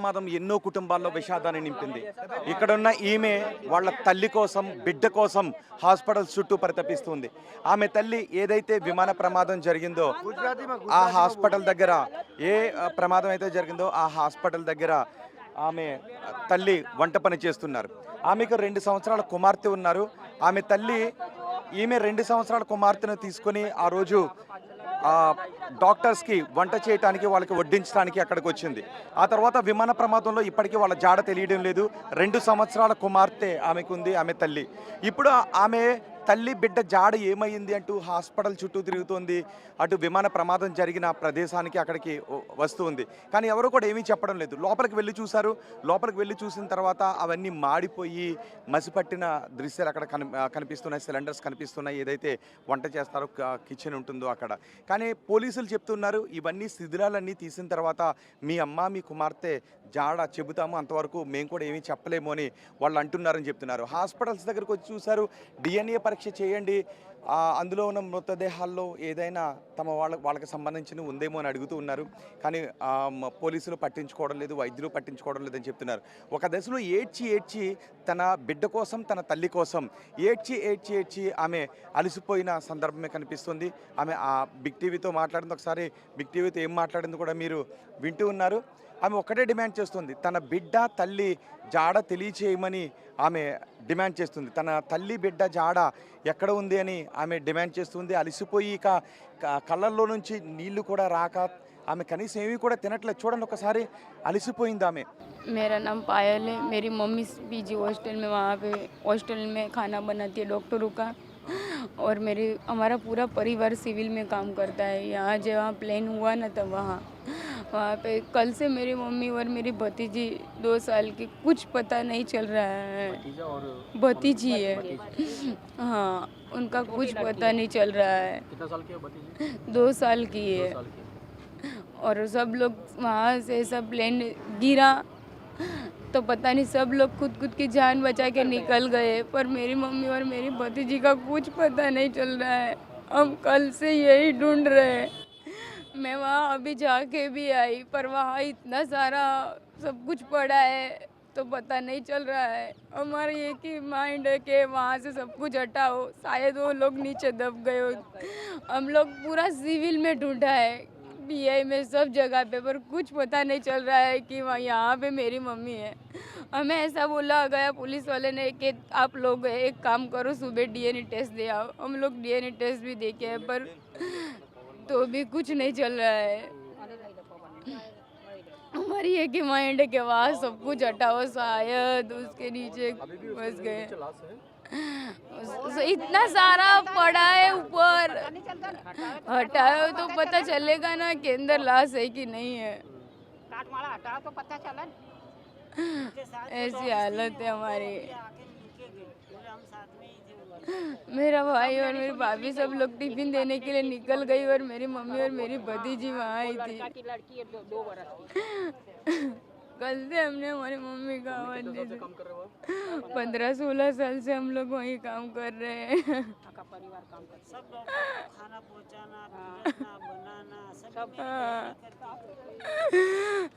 ప్రమాదం ఎన్నో కుటుంబాల్లో విషాదాన్ని నింపింది. ఇక్కడున్న ఈమె వాళ్ళ తల్లి కోసం, బిడ్డ కోసం హాస్పిటల్ చుట్టూ పరితపిస్తుంది. ఆమె తల్లి ఏదైతే విమాన ప్రమాదం జరిగిందో ఆ హాస్పిటల్ దగ్గర, ఏ ప్రమాదం అయితే జరిగిందో ఆ హాస్పిటల్ దగ్గర ఆమె తల్లి వంట పని చేస్తున్నారు. ఆమెకు 2 సంవత్సరాల కుమార్తె ఉన్నారు. ఆమె తల్లి ఈమె 2 సంవత్సరాల కుమార్తెను తీసుకొని ఆ రోజు డాక్టర్స్కి వంట చేయడానికి, వాళ్ళకి వడ్డించడానికి అక్కడికి వచ్చింది. ఆ తర్వాత విమాన ప్రమాదంలో ఇప్పటికీ వాళ్ళ జాడ తెలియడం లేదు. 2 సంవత్సరాల కుమార్తె ఆమెకుంది, ఆమె తల్లి. ఇప్పుడు ఆమె తల్లి బిడ్డ జాడ ఏమైంది అంటూ హాస్పిటల్ చుట్టూ తిరుగుతోంది. అటు విమాన ప్రమాదం జరిగిన ప్రదేశానికి అక్కడికి వస్తూ ఉంది. కానీ ఎవరు కూడా ఏమీ చెప్పడం లేదు. లోపలికి వెళ్ళి చూశారు. లోపలికి వెళ్ళి చూసిన తర్వాత అవన్నీ మాడిపోయి మసిపట్టిన దృశ్యాలు అక్కడ కనిపిస్తున్నాయి. సిలిండర్స్ కనిపిస్తున్నాయి. ఏదైతే వంట చేస్తారో కిచెన్ ఉంటుందో అక్కడ. కానీ పోలీసులు చెప్తున్నారు, ఇవన్నీ శిథిలాలన్నీ తీసిన తర్వాత మీ అమ్మ, మీ కుమార్తె జాడ చెబుతాము, అంతవరకు మేము కూడా ఏమీ చెప్పలేము అని వాళ్ళు అంటున్నారని చెప్తున్నారు. హాస్పిటల్స్ దగ్గరకు వచ్చి చూశారు. DNA పరీక్ష చేయండి, అందులో ఉన్న మృతదేహాల్లో ఏదైనా తమ వాళ్ళకి సంబంధించిన ఉందేమో అని అడుగుతూ ఉన్నారు. కానీ పోలీసులు పట్టించుకోవడం లేదు, వైద్యులు పట్టించుకోవడం లేదని చెప్తున్నారు. ఒక దశలో ఏడ్చి తన బిడ్డ కోసం, తన తల్లి కోసం ఏడ్చి ఆమె అలసిపోయిన సందర్భమే కనిపిస్తుంది. ఆమె బిగ్ టీవీతో మాట్లాడింది. ఒకసారి బిగ్ టీవీతో ఏం మాట్లాడింది కూడా మీరు వింటూ ఉన్నారు. ఆమె ఒక్కటే డిమాండ్ చేస్తుంది, తన బిడ్డ తల్లి జాడ తెలియచేయమని ఆమె డిమాండ్ చేస్తుంది. తన తల్లి బిడ్డ జాడ ఎక్కడ ఉంది అని ఆమె డిమాండ్ చేస్తుంది. అలసిపోయి ఇక కళ్ళల్లో నుంచి నీళ్లు కూడా రాక ఆమె కనీసం ఏమీ కూడా తినట్లేదు. చూడండి ఒకసారి, అలసిపోయింది ఆమె. मेरा नाम पायल है। मेरी मम्मी पीजी हॉस्टल में, वहाँ पे हॉस्टल में खाना बनाती है डॉक्टरों का। और हमारा पूरा परिवार सिविल में काम करता है। यहाँ जहाँ प्लेन हुआ ना, तब वहाँ पे कल से मेरी मम्मी और मेरी भतीजी 2 साल की, कुछ पता नहीं चल रहा है। भतीजी है, हाँ, उनका कुछ पता नहीं चल रहा है। कितना साल की है भतीजी? 2 साल की है। और सब लोग वहाँ से, सब प्लेन गिरा तो पता नहीं, सब लोग खुद की जान बचा के निकल गए, पर मेरी मम्मी और मेरी भतीजी का कुछ पता नहीं चल रहा है। हम कल से यही ढूंढ रहे हैं। मैं वहाँ अभी जाके भी आई, पर वहाँ इतना सारा सब कुछ पड़ा है तो पता नहीं चल रहा है। हमारा ये कि माइंड है कि वहाँ से सब कुछ हटाओ, शायद वो लोग नीचे दब गए हो। हम लोग पूरा सिविल में ढूंढा है, PI में, सब जगह पे, पर कुछ पता नहीं चल रहा है कि वहाँ यहाँ पे मेरी मम्मी है। हमें ऐसा बोला गया पुलिस वाले ने कि आप लोग एक काम करो, सुबह DNA टेस्ट दे आओ। हम लोग DNA टेस्ट भी देखे हैं, पर तो भी कुछ नहीं चल रहा है। हमारी एक ही माइंड है कि वहाँ सब कुछ हटाओ, शायद उसके नीचे फंस गए। इतना सारा पड़ा है ऊपर, हटाओ तो पता चलेगा ना कि अंदर लाश है कि नहीं है। हटाओ तो पता चला। ऐसी हालत है हमारी। मेरा भाई और मेरी भाभी सब लोग टिफिन देने के लिए निकल गई, और मेरी मम्मी और मेरी भतीजी वहाँ आई थी। लड़की है 2 बरस की। कल से हमने हमारी मम्मी का आवाज 15-16 साल से हम लोग वहीं काम कर रहे हैं। परिवार काम करता है, सब लोग खाना पहुंचाना, बनाना, सब खाना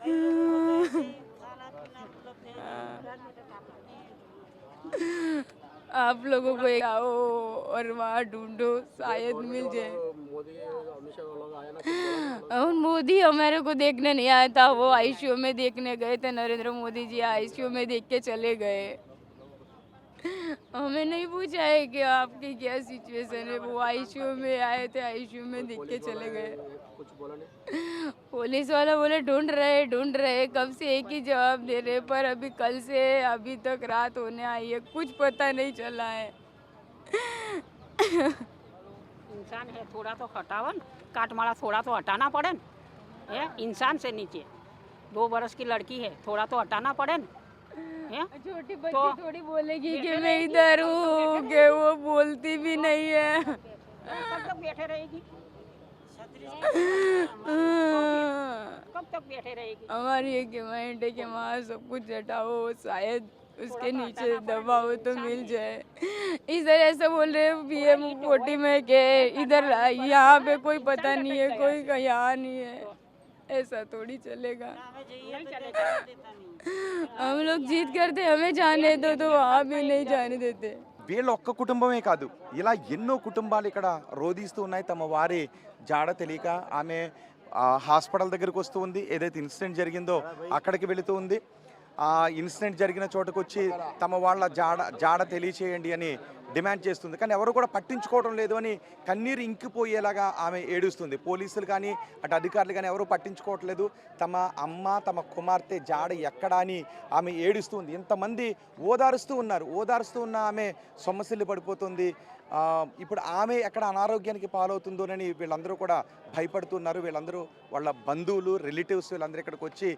पीना। आप लोगों को एक आओ और वहाँ ढूंढो, शायद मिल जाए। और मोदी हमारे को देखने नहीं आया था, वो ICU में देखने गए थे। नरेंद्र मोदी जी ICU में देख के चले गए। हमें नहीं पूछा है कि आपकी क्या सिचुएशन है। वो ICU में आए थे, ICU में देख के चले गए। पुलिस वाला बोले ढूंढ रहे, कब से एक ही जवाब दे रहे, पर अभी कल से अभी तक रात होने आई है, कुछ पता नहीं चला है। इंसान है, थोड़ा तो हटावन, काटमाला थोड़ा तो हटाना पड़े न। इंसान से नीचे 2 बरस की लड़की है, थोड़ा तो हटाना पड़े न। छोटी बच्ची थोड़ी बोलेगी कि मैं इधर हूँ, कि वो बोलती भी नहीं है। कब तक बैठे रहेगी? कब तक बैठे रहेगी? हमारी एक माइंड है कि वहाँ सब कुछ हटाओ, शायद उसके नीचे दबाओ तो मिल जाए। इधर ऐसा बोल रहे PM 40 में के इधर यहाँ पे कोई पता नहीं है, कोई यहाँ नहीं है। ऐसा थोड़ी चलेगा। हम लोग जीत करते हमें जाने दो तो वहाँ भी नहीं जाने देते। వీళ్ళ ఒక్క కుటుంబమే కాదు, ఇలా ఎన్నో కుటుంబాలు ఇక్కడ రోధిస్తూ ఉన్నాయి. తమ వారి జాడ తెలియక ఆమె హాస్పిటల్ దగ్గరికి వస్తూ ఉంది. ఏదైతే ఇన్సిడెంట్ జరిగిందో అక్కడికి వెళుతూ ఉంది. ఆ ఇన్సిడెంట్ జరిగిన చోటుకు వచ్చి తమ వాళ్ళ జాడ తెలియచేయండి అని డిమాండ్ చేస్తుంది. కానీ ఎవరు కూడా పట్టించుకోవడం లేదు అని కన్నీరు ఇంకిపోయేలాగా ఆమె ఏడుస్తుంది. పోలీసులు కానీ అటు అధికారులు కానీ ఎవరు పట్టించుకోవట్లేదు. తమ అమ్మ తమ కుమార్తె జాడ ఎక్కడా అని ఆమె ఏడుస్తుంది. ఇంతమంది ఓదారుస్తూ ఉన్నారు. ఓదారుస్తూ ఉన్న ఆమె సొమ్మసిల్లి పడిపోతుంది. ఇప్పుడు ఆమె ఎక్కడ అనారోగ్యానికి పాలవుతుందోనని వీళ్ళందరూ కూడా భయపడుతున్నారు. వీళ్ళందరూ వాళ్ళ బంధువులు రిలేటివ్స్ వీళ్ళందరూ ఇక్కడికి వచ్చి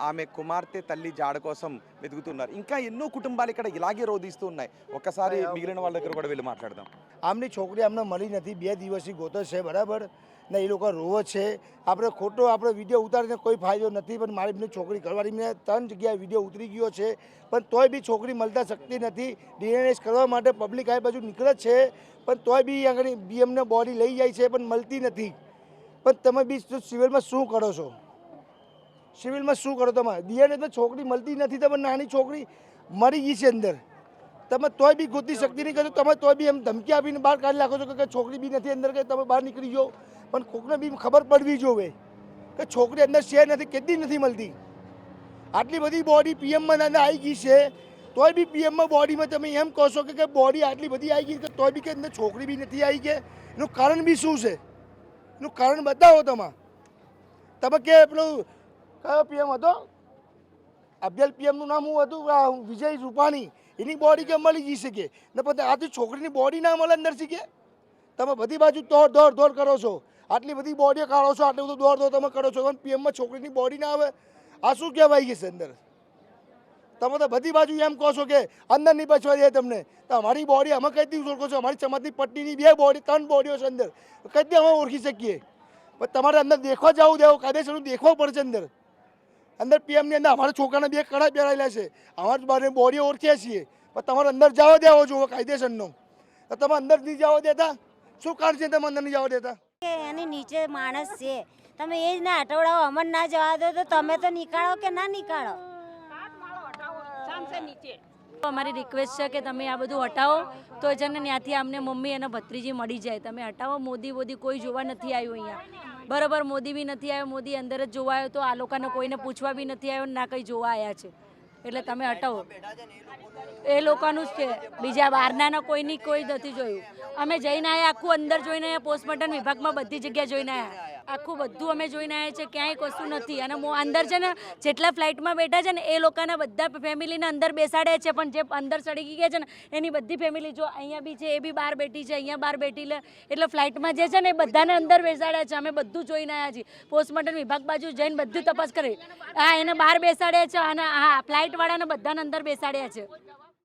ఆమె కుమార్తె తల్లి జాడ కోసం వెతుకుతున్నారు. ఇంకా ఎన్నో కుటుంబాలు ఇక్కడ ఇలాగే రోధిస్తూ ఉన్నాయి. ఒక్కసారి మిగిలిన వాళ్ళ దగ్గర కూడా వెళ్ళి మాట్లాడదాం. આમની છોકરી અમને મળી નથી, 2 દિવસથી ગોતો છે બરાબર ને, એ લોકો રોવે છે. આપણે ખોટો આપણે વિડીયો ઉતારીને કોઈ ફાયદો નથી, પણ મારી બેની છોકરી ઘરવાળી મેં 3 જગ્યાએ વિડીયો ઉતરી ગયો છે, પણ તોય બી છોકરી મળતા શકતી નથી. ડીએનએસ કરવા માટે પબ્લિક આ બાજુ નીકળે છે, પણ તોય બી આગળ બીએમને બોડી લઈ જાય છે, પણ મળતી નથી. પણ તમે બી સિવિલમાં શું કરો છો? સિવિલમાં શું કરો તમે? ડીએનએસમાં છોકરી મળતી નથી, તમે નાની છોકરી મરી ગઈ છે અંદર, તમે તોય બી ગોતી શકતી નહીં કરો. તમે તોય બી એમ ધમકી આપીને બહાર કાઢી નાખો છો કે છોકરી બી નથી અંદર, કે તમે બહાર નીકળી જાઓ. પણ કોકને બી ખબર પડવી જોવે કે છોકરી અંદર છે નથી, કેટલી નથી મળતી. આટલી બધી બોડી પીએમમાં આવી ગઈ છે, તોય બી પીએમમાં બોડીમાં તમે એમ કહો છો કે બોડી આટલી બધી આવી ગઈ, કે તોય બી કે અંદર છોકરી બી નથી આવી. કે એનું કારણ બી શું છે? એનું કારણ બતાવો તમે. તમે કે પેલું કયો પીએમ હતો? અફઝલ પીએમનું નામ શું હતું? વિજય રૂપાણી. એની બોડી કે મળી જઈ શકે ને, પછી આથી છોકરીની બોડી ના મળે અંદર શીખે. તમે બધી બાજુ દોડ કરો છો, આટલી બધી બોડીઓ કાઢો છો, આટલું બધું દોડ તમે કરો છો, પણ પીએમમાં છોકરીની બોડી ના આવે, આ શું કહેવાય છે અંદર? તમે તો બધી બાજુ એમ કહો છો કે અંદર નહીં બચવા દે તમને. તો અમારી બોડી અમે કઈ દી ઓળખો છો? અમારી સમાજની પટ્ટીની 2 બોડી 3 બોડીઓ છે અંદર, કઈ દી અમે ઓળખી શકીએ? પણ તમારે અંદર દેખવા જવું દેવું, કાયદેસરનું દેખવું પડશે અંદર. અંદર પીએમની અંદર અમારા છોકરાના 2 કડા પહેરાયેલા છે, અમારી બારે બોડીઓ ઓળખીએ છીએ, પણ તમારે અંદર જવા દેવો જોવો કાયદેસરનો. તો તમે અંદર નહીં જવા દેતા, શું કારણ છે તમે અંદર નહીં જવા દેતા? એની નીચે માણસ છે, તમે એ જ ના હટવડાવો, અમર ના જવા દો, તો તમે તો નીકાળો કે ના નીકાળો? અમારી રિક્વેસ્ટ છે કે તમે આ બધું હટાવો, તો છે ને ત્યાંથી અમને મમ્મી અને ભત્રીજી મળી જાય. તમે હટાવો. મોદી કોઈ જોવા નથી આવ્યું અહીંયા, બરાબર? મોદી બી નથી આવ્યો. મોદી અંદર જ જોવા આવ્યો, તો આ લોકોને કોઈને પૂછવા બી નથી આવ્યો, ના કંઈ જોવા આવ્યા છે. એટલે તમે હટાવો. એ લોકોનું જ છે, બીજા બહારના કોઈની કોઈ નથી જોયું. અમે જઈને આવ્યા, આખું અંદર જોઈને આવ્યા, પોસ્ટમોર્ટમ વિભાગમાં બધી જગ્યાએ જોઈને આવ્યા, આખું બધું અમે જોઈને આવ્યા છે, ક્યાંય કશું નથી. અને અંદર છે ને જેટલા ફ્લાઇટમાં બેઠા છે ને એ લોકોના બધા ફેમિલીને અંદર બેસાડ્યા છે, પણ જે અંદર ચડી ગયા છે ને એની બધી ફેમિલી જો અહીંયા બી છે, એ બી બહાર બેઠી છે, અહીંયા બહાર બેઠી લે. એટલે ફ્લાઇટમાં જે છે ને એ બધાને અંદર બેસાડ્યા છે. અમે બધું જોઈને આવ્યા છીએ, પોસ્ટમોર્ટમ વિભાગ બાજુ જઈને બધું તપાસ કરી. હા, એને બહાર બેસાડ્યા છે, અને હા ફ્લાઇટવાળાને બધાને અંદર બેસાડ્યા છે.